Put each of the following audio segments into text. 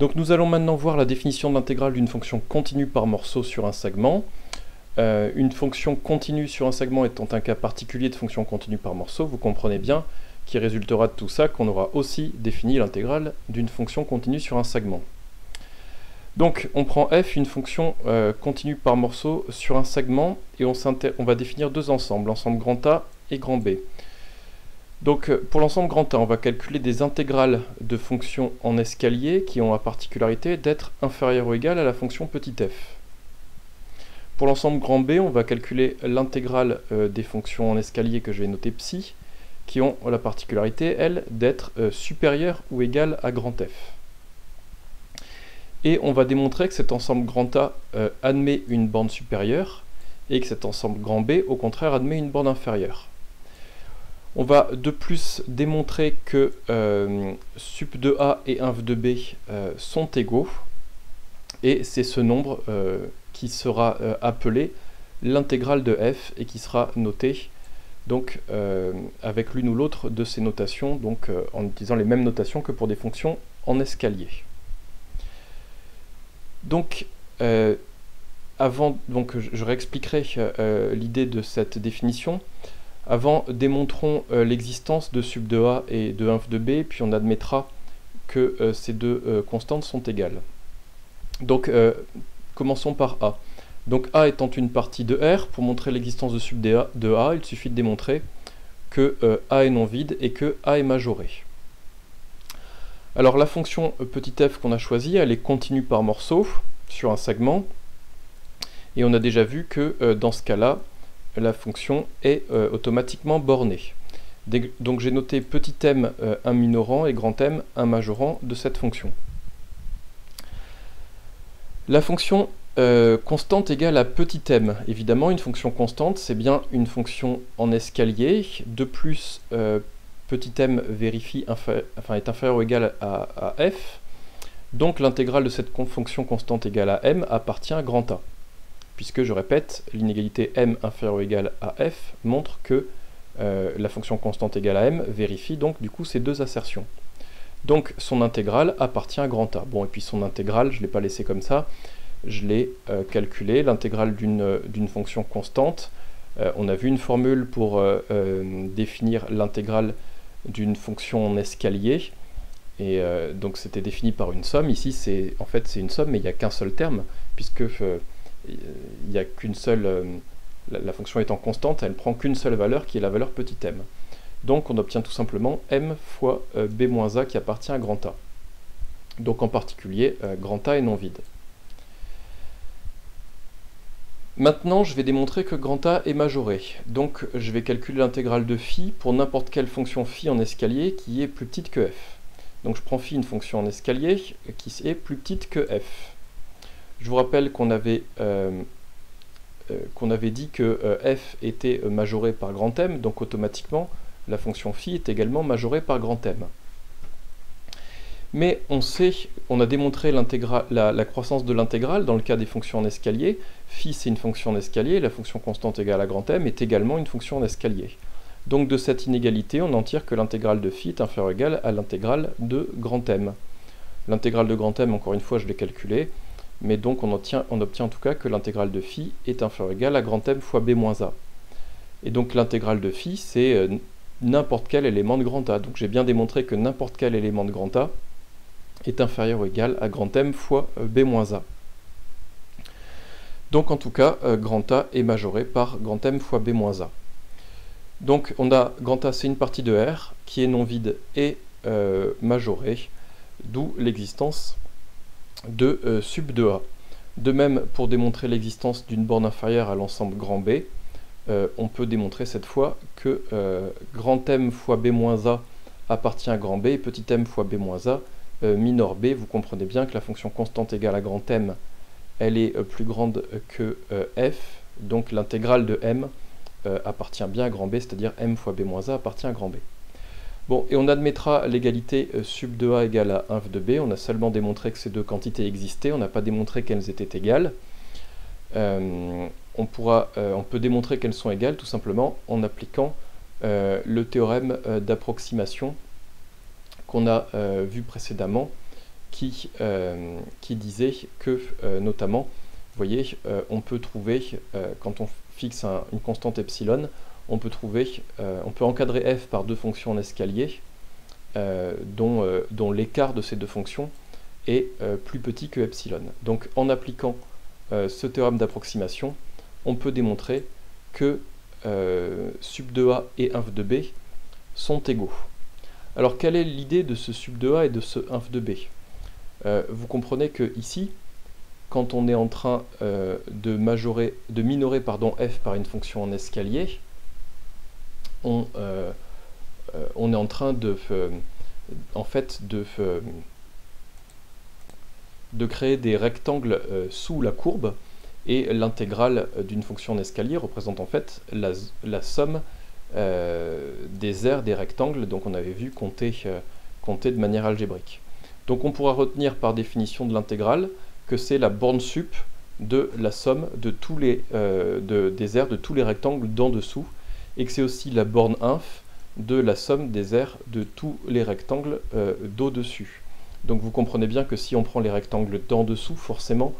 Donc nous allons maintenant voir la définition de l'intégrale d'une fonction continue par morceau sur un segment. Une fonction continue sur un segment étant un cas particulier de fonction continue par morceau, vous comprenez bien qu'il résultera de tout ça qu'on aura aussi défini l'intégrale d'une fonction continue sur un segment. Donc on prend f, une fonction continue par morceau sur un segment, et on va définir deux ensembles, l'ensemble grand A et grand B. Donc pour l'ensemble grand A, on va calculer des intégrales de fonctions en escalier qui ont la particularité d'être inférieures ou égales à la fonction petit f. Pour l'ensemble grand B, on va calculer l'intégrale des fonctions en escalier que je vais noter psi, qui ont la particularité, elles, d'être supérieures ou égales à grand F. Et on va démontrer que cet ensemble grand A admet une borne supérieure, et que cet ensemble grand B, au contraire, admet une borne inférieure. On va de plus démontrer que sup de A et inf de B sont égaux, et c'est ce nombre qui sera appelé l'intégrale de f et qui sera noté donc avec l'une ou l'autre de ces notations, donc en utilisant les mêmes notations que pour des fonctions en escalier. Donc je réexpliquerai l'idée de cette définition. Avant, démontrons l'existence de sup de A et de inf de B, puis on admettra que ces deux constantes sont égales. Donc commençons par A. Donc A étant une partie de R, pour montrer l'existence de sup de A, il suffit de démontrer que A est non vide et que A est majoré. Alors la fonction petit f qu'on a choisie, elle est continue par morceau sur un segment, et on a déjà vu que dans ce cas-là, la fonction est automatiquement bornée. Donc j'ai noté petit m un minorant et grand M un majorant de cette fonction. La fonction constante égale à petit m. Évidemment, une fonction constante, c'est bien une fonction en escalier. De plus, petit m vérifie est inférieur ou égal à f. Donc l'intégrale de cette fonction constante égale à m appartient à grand A. Puisque, je répète, l'inégalité m inférieur ou égal à f montre que la fonction constante égale à m vérifie donc du coup ces deux assertions. Donc son intégrale appartient à grand A. Bon, et puis son intégrale, je ne l'ai pas laissé comme ça, je l'ai calculé, l'intégrale d'une fonction constante. On a vu une formule pour définir l'intégrale d'une fonction en escalier, et donc c'était défini par une somme. Ici, c'est une somme, mais il n'y a qu'un seul terme, puisque il n'y a qu'une seule... la fonction étant constante, elle prend qu'une seule valeur, qui est la valeur petit m. Donc on obtient tout simplement m fois b-a qui appartient à grand A. Donc en particulier, grand A est non vide. Maintenant, je vais démontrer que grand A est majoré. Donc je vais calculer l'intégrale de phi pour n'importe quelle fonction phi en escalier qui est plus petite que f. Donc je prends phi, une fonction en escalier, qui est plus petite que f. Je vous rappelle qu'on avait dit que f était majoré par grand M, donc automatiquement, la fonction phi est également majorée par grand M. Mais on a démontré la croissance de l'intégrale dans le cas des fonctions en escalier. Phi, c'est une fonction en escalier, la fonction constante égale à grand M est également une fonction en escalier. Donc de cette inégalité, on en tire que l'intégrale de phi est inférieure ou égale à l'intégrale de grand M. L'intégrale de grand M, encore une fois, je l'ai calculée, mais donc on obtient en tout cas que l'intégrale de phi est inférieure ou égale à grand M fois b-a. Et donc l'intégrale de phi, c'est n'importe quel élément de grand A. Donc j'ai bien démontré que n'importe quel élément de grand A est inférieur ou égal à grand M fois b-a. Donc en tout cas, grand A est majoré par grand M fois b-a. Donc on a grand A, c'est une partie de R qui est non vide et majorée, d'où l'existence de sup de A. De même, pour démontrer l'existence d'une borne inférieure à l'ensemble grand B, on peut démontrer cette fois que grand M fois b-a appartient à grand B, et petit m fois b-a minore b. Vous comprenez bien que la fonction constante égale à grand M, elle est plus grande que f, donc l'intégrale de m appartient bien à grand B, c'est-à-dire m fois b-a appartient à grand B. Bon, et on admettra l'égalité sup de A égale à inf de B. On a seulement démontré que ces deux quantités existaient, on n'a pas démontré qu'elles étaient égales. On peut démontrer qu'elles sont égales tout simplement en appliquant le théorème d'approximation qu'on a vu précédemment, qui disait que, notamment, vous voyez, on peut trouver, quand on fixe une constante epsilon, on peut encadrer f par deux fonctions en escalier, dont l'écart de ces deux fonctions est plus petit que epsilon. Donc en appliquant ce théorème d'approximation, on peut démontrer que sub de A et inf de B sont égaux. Alors quelle est l'idée de ce sub de A et de ce inf de B? Vous comprenez que ici, quand on est en train de minorer f par une fonction en escalier, on est en train de créer des rectangles sous la courbe, et l'intégrale d'une fonction en escalier représente en fait la somme des aires des rectangles, donc on avait vu compter de manière algébrique. Donc on pourra retenir par définition de l'intégrale que c'est la borne sup de la somme de tous des aires de tous les rectangles d'en dessous, et que c'est aussi la borne inf de la somme des aires de tous les rectangles d'au-dessus. Donc vous comprenez bien que si on prend les rectangles d'en dessous, forcément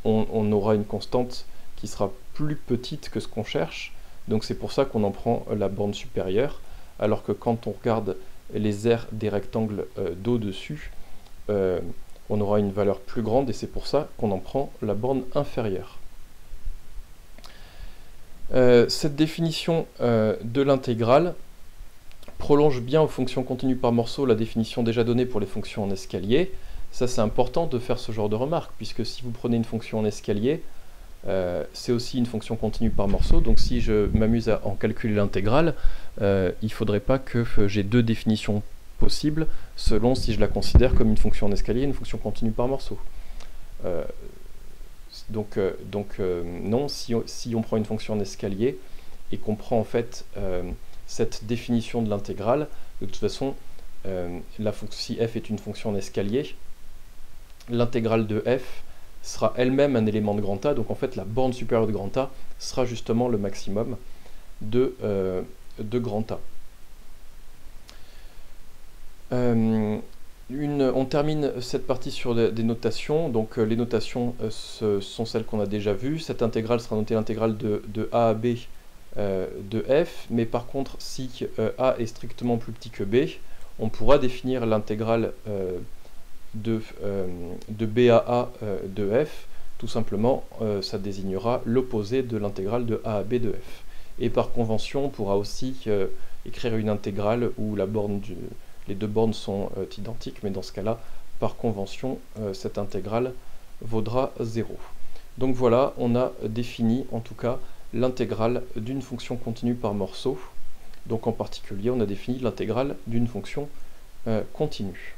on aura une constante qui sera plus petite que ce qu'on cherche, donc c'est pour ça qu'on en prend la borne supérieure, alors que quand on regarde les aires des rectangles d'au-dessus, on aura une valeur plus grande, et c'est pour ça qu'on en prend la borne inférieure. Cette définition de l'intégrale prolonge bien aux fonctions continues par morceau la définition déjà donnée pour les fonctions en escalier. Ça, c'est important de faire ce genre de remarque, puisque si vous prenez une fonction en escalier, c'est aussi une fonction continue par morceau, donc si je m'amuse à en calculer l'intégrale, il ne faudrait pas que j'ai deux définitions possibles selon si je la considère comme une fonction en escalier et une fonction continue par morceau. Non, si on prend une fonction en escalier et qu'on prend en fait cette définition de l'intégrale, de toute façon, si f est une fonction en escalier, l'intégrale de f sera elle-même un élément de grand A, donc en fait la borne supérieure de grand A sera justement le maximum de grand A. On termine cette partie sur des notations. Donc les notations ce sont celles qu'on a déjà vues. Cette intégrale sera notée l'intégrale de A à B de f, mais par contre si A est strictement plus petit que B, on pourra définir l'intégrale de B à A de f. Tout simplement, ça désignera l'opposé de l'intégrale de A à B de f. Et par convention, on pourra aussi écrire une intégrale où les deux bornes sont identiques, mais dans ce cas-là, par convention, cette intégrale vaudra 0. Donc voilà, on a défini en tout cas l'intégrale d'une fonction continue par morceau. Donc en particulier, on a défini l'intégrale d'une fonction continue.